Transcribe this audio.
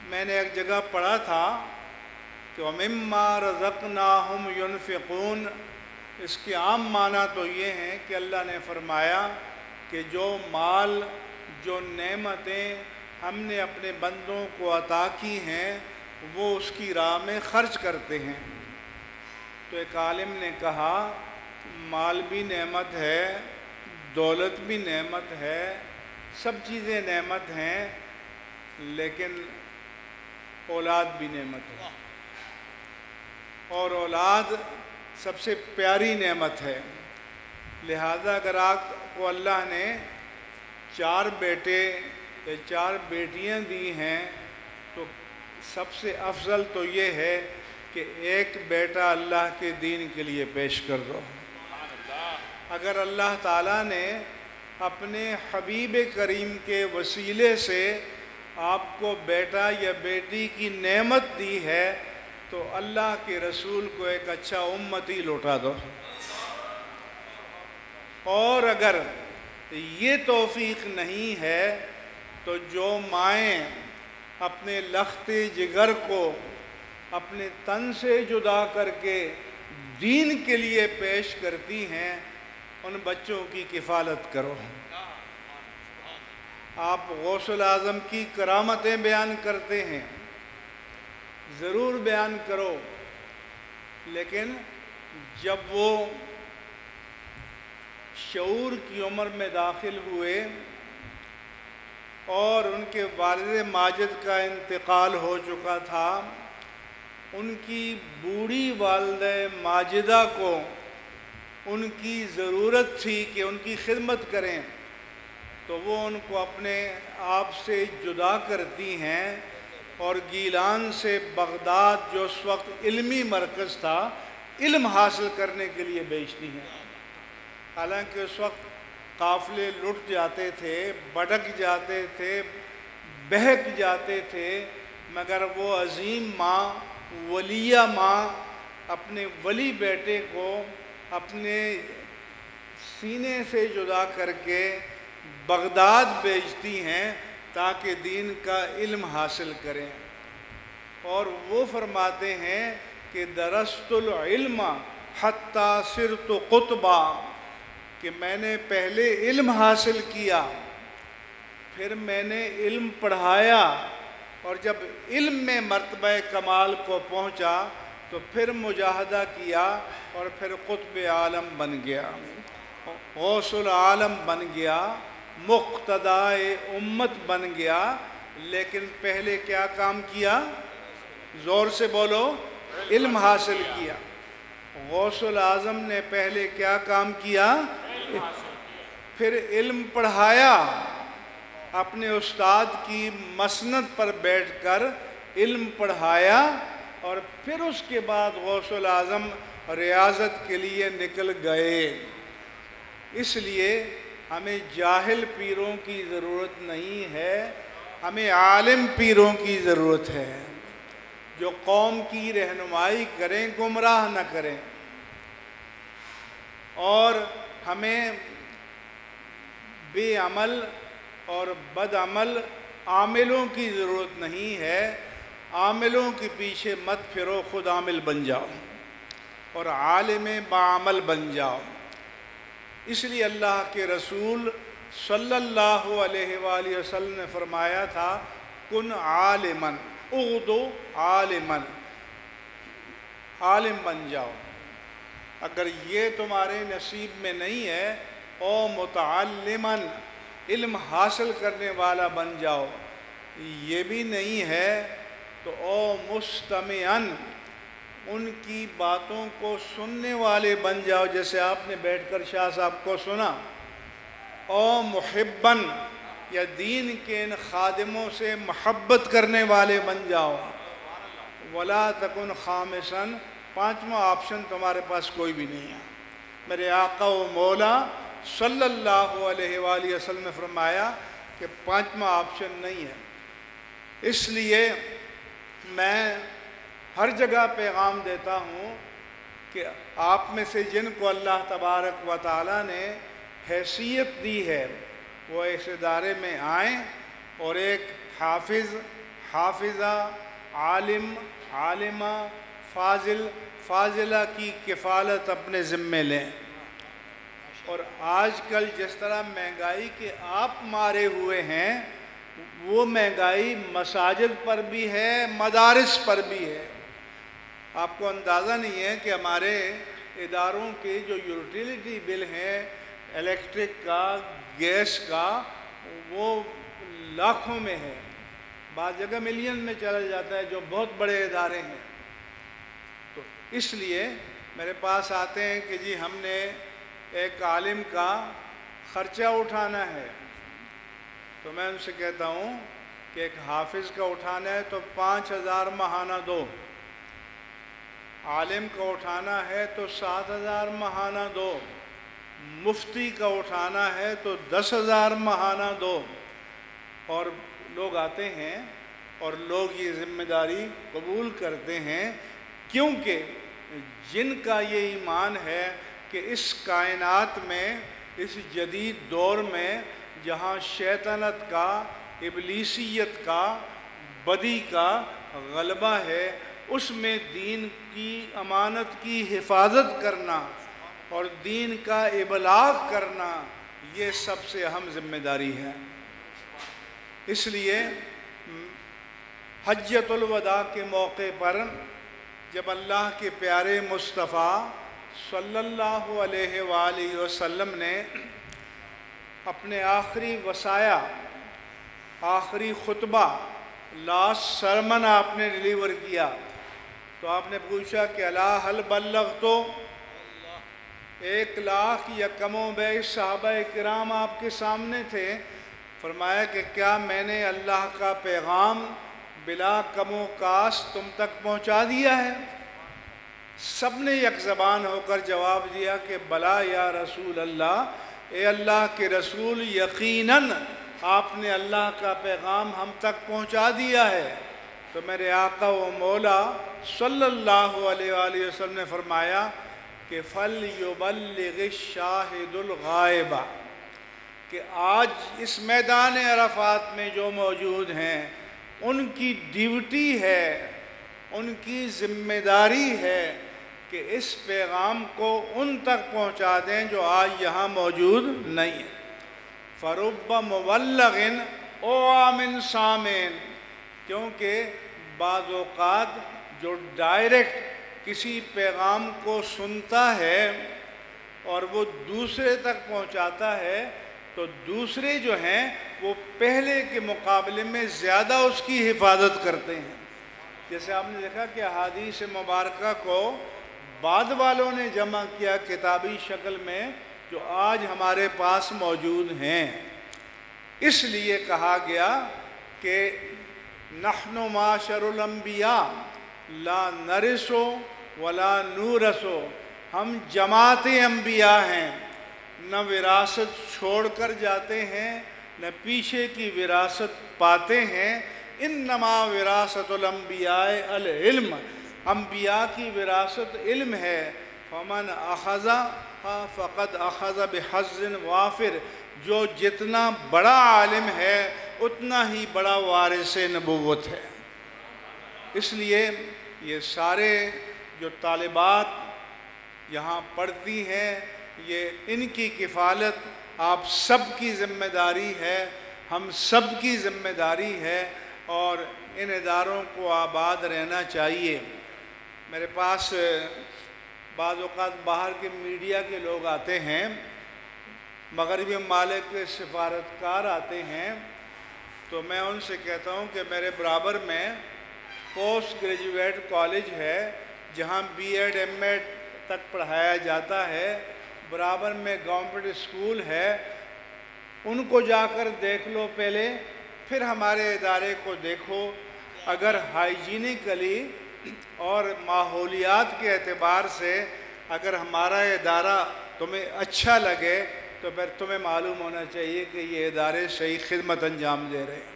میں نے ایک جگہ پڑھا تھا کہ وَمِمَّا رَزَقْنَاهُمْ يُنْفِقُونَ، اس کے عام معنی تو یہ ہیں کہ اللہ نے فرمایا کہ جو مال، جو نعمتیں ہم نے اپنے بندوں کو عطا کی ہیں وہ اس کی راہ میں خرچ کرتے ہیں۔ تو ایک عالم نے کہا مال بھی نعمت ہے، دولت بھی نعمت ہے، سب چیزیں نعمت ہیں، لیکن اولاد بھی نعمت ہے، اور اولاد سب سے پیاری نعمت ہے۔ لہذا اگر آپ کو اللہ نے 4 بیٹے یا 4 بیٹیاں دی ہیں تو سب سے افضل تو یہ ہے کہ ایک بیٹا اللہ کے دین کے لیے پیش کر دو۔ اگر اللہ تعالیٰ نے اپنے حبیب کریم کے وسیلے سے آپ کو بیٹا یا بیٹی کی نعمت دی ہے تو اللہ کے رسول کو ایک اچھا امتی لوٹا دو۔ اور اگر یہ توفیق نہیں ہے تو جو مائیں اپنے لخت جگر کو اپنے تن سے جدا کر کے دین کے لیے پیش کرتی ہیں ان بچوں کی کفالت کرو۔ آپ غوث الاعظم کی کرامتیں بیان کرتے ہیں، ضرور بیان کرو، لیکن جب وہ شعور کی عمر میں داخل ہوئے اور ان کے والد ماجد کا انتقال ہو چکا تھا، ان کی بوڑھی والدہ ماجدہ کو ان کی ضرورت تھی کہ ان کی خدمت کریں، تو وہ ان کو اپنے آپ سے جدا کرتی ہیں اور گیلان سے بغداد جو اس وقت علمی مرکز تھا علم حاصل کرنے کے لیے بھیجتی ہیں۔ حالانکہ اس وقت قافلے لٹ جاتے تھے، بھٹک جاتے تھے، بہک جاتے تھے، مگر وہ عظیم ماں، ولیہ ماں اپنے ولی بیٹے کو اپنے سینے سے جدا کر کے بغداد بھیجتی ہیں تاکہ دین کا علم حاصل کریں۔ اور وہ فرماتے ہیں کہ درست العلم حتی صرت قطبا، کہ میں نے پہلے علم حاصل کیا، پھر میں نے علم پڑھایا، اور جب علم میں مرتبہ کمال کو پہنچا تو پھر مجاہدہ کیا اور پھر قطب عالم بن گیا، غوث العالم بن گیا، مقتدائے امت بن گیا۔ لیکن پہلے کیا کام کیا؟ زور سے بولو، علم حاصل کیا۔ غوث الاعظم نے پہلے کیا کام کیا؟ پھر علم پڑھایا، اپنے استاد کی مسند پر بیٹھ کر علم پڑھایا، اور پھر اس کے بعد غوث الاعظم ریاضت کے لیے نکل گئے۔ اس لیے ہمیں جاہل پیروں کی ضرورت نہیں ہے، ہمیں عالم پیروں کی ضرورت ہے جو قوم کی رہنمائی کریں، گمراہ نہ کریں۔ اور ہمیں بے عمل اور بد عمل عاملوں کی ضرورت نہیں ہے، عاملوں کے پیچھے مت پھرو، خود عامل بن جاؤ اور عالم بعمل بن جاؤ۔ اس لیے اللہ کے رسول صلی اللہ علیہ وآلہ وسلم نے فرمایا تھا کن عالماً اغدو عالماً، عالم بن جاؤ۔ اگر یہ تمہارے نصیب میں نہیں ہے او متعلماً، علم حاصل کرنے والا بن جاؤ، یہ بھی نہیں ہے تو او مستمعاً، ان کی باتوں کو سننے والے بن جاؤ، جیسے آپ نے بیٹھ کر شاہ صاحب کو سنا۔ او محباً، یا دین کے ان خادموں سے محبت کرنے والے بن جاؤ۔ ولا تکن خامساً، 5واں آپشن تمہارے پاس کوئی بھی نہیں ہے۔ میرے آقا و مولا صلی اللہ علیہ وآلہ وسلم نے فرمایا کہ 5واں آپشن نہیں ہے۔ اس لیے میں ہر جگہ پیغام دیتا ہوں کہ آپ میں سے جن کو اللہ تبارک و تعالیٰ نے حیثیت دی ہے وہ اس ادارے میں آئیں اور ایک حافظ، حافظہ، عالم، عالمہ، فاضل، فاضلہ کی کفالت اپنے ذمے لیں۔ اور آج کل جس طرح مہنگائی کے آپ مارے ہوئے ہیں، وہ مہنگائی مساجد پر بھی ہے، مدارس پر بھی ہے۔ آپ کو اندازہ نہیں ہے کہ ہمارے اداروں کے جو یوٹیلیٹی بل ہیں، الیکٹرک کا، گیس کا، وہ لاکھوں میں ہے، بعض جگہ ملین میں چلا جاتا ہے، جو بہت بڑے ادارے ہیں۔ تو اس لیے میرے پاس آتے ہیں کہ جی ہم نے ایک عالم کا خرچہ اٹھانا ہے، تو میں ان سے کہتا ہوں کہ ایک حافظ کا اٹھانا ہے تو 5,000 ماہانہ دو، عالم کا اٹھانا ہے تو 7,000 ماہانہ دو، مفتی کا اٹھانا ہے تو 10,000 ماہانہ دو۔ اور لوگ آتے ہیں اور لوگ یہ ذمہ داری قبول کرتے ہیں، کیونکہ جن کا یہ ایمان ہے کہ اس کائنات میں، اس جدید دور میں جہاں شیطنت کا، ابلیسیت کا، بدی کا غلبہ ہے، اس میں دین کی امانت کی حفاظت کرنا اور دین کا ابلاغ کرنا یہ سب سے اہم ذمہ داری ہے۔ اس لیے حجۃ الوداع کے موقع پر جب اللہ کے پیارے مصطفیٰ صلی اللہ علیہ وآلہ وسلم نے اپنے آخری وصایا، آخری خطبہ، لاسٹ سرمن آپ نے ڈیلیور کیا، تو آپ نے پوچھا کہ الا هل بلغت؟ 1,00,000 یا کم و بیش صحابہ کرام آپ کے سامنے تھے۔ فرمایا کہ کیا میں نے اللہ کا پیغام بلا کم و کاست تم تک پہنچا دیا ہے؟ سب نے یک زبان ہو کر جواب دیا کہ بلا یا رسول اللہ، اے اللہ کے رسول، یقیناً آپ نے اللہ کا پیغام ہم تک پہنچا دیا ہے۔ تو میرے آقا و مولا صلی اللہ علیہ وآلہ وسلم نے فرمایا کہ فَلْيُبَلِّغِ الشَّاهِدُ الْغَائِبَ، کہ آج اس میدان عرفات میں جو موجود ہیں ان کی ڈیوٹی ہے، ان کی ذمہ داری ہے کہ اس پیغام کو ان تک پہنچا دیں جو آج یہاں موجود نہیں ہیں۔ فَرُبَّ مُبَلَّغٍ أَوْعَىٰ مِنْ سَامِعٍ، کیونکہ بعض اوقات جو ڈائریکٹ کسی پیغام کو سنتا ہے اور وہ دوسرے تک پہنچاتا ہے، تو دوسرے جو ہیں وہ پہلے کے مقابلے میں زیادہ اس کی حفاظت کرتے ہیں۔ جیسے آپ نے دیکھا کہ احادیث مبارکہ کو بعد والوں نے جمع کیا کتابی شکل میں، جو آج ہمارے پاس موجود ہیں۔ اس لیے کہا گیا کہ نحن معاشر الانبیاء لا نرث ولا نورث، ہم جماعت انبیاء ہیں، نہ وراثت چھوڑ کر جاتے ہیں نہ پیچھے کی وراثت پاتے ہیں۔ انما وراثت الانبیاء العلم، انبیاء کی وراثت علم ہے۔ فمن اخذها فقد اخذ بحظ وافر، جو جتنا بڑا عالم ہے اتنا ہی بڑا وارث نبوت ہے۔ اس لیے یہ سارے جو طالبات یہاں پڑھتی ہیں، یہ ان کی کفالت آپ سب کی ذمہ داری ہے، ہم سب کی ذمہ داری ہے، اور ان اداروں کو آباد رہنا چاہیے۔ میرے پاس بعض اوقات باہر کے میڈیا کے لوگ آتے ہیں، مغربی ممالک کے سفارتکار آتے ہیں، تو میں ان سے کہتا ہوں کہ میرے برابر میں پوسٹ گریجویٹ کالج ہے جہاں بی ایڈ ایم ایڈ تک پڑھایا جاتا ہے، برابر میں گورنمنٹ اسکول ہے، ان کو جا کر دیکھ لو پہلے، پھر ہمارے ادارے کو دیکھو۔ اگر ہائیجینکلی اور ماحولیات کے اعتبار سے اگر ہمارا ادارہ تمہیں اچھا لگے تو پھر تمہیں معلوم ہونا چاہیے کہ یہ ادارے صحیح خدمت انجام دے رہے ہیں۔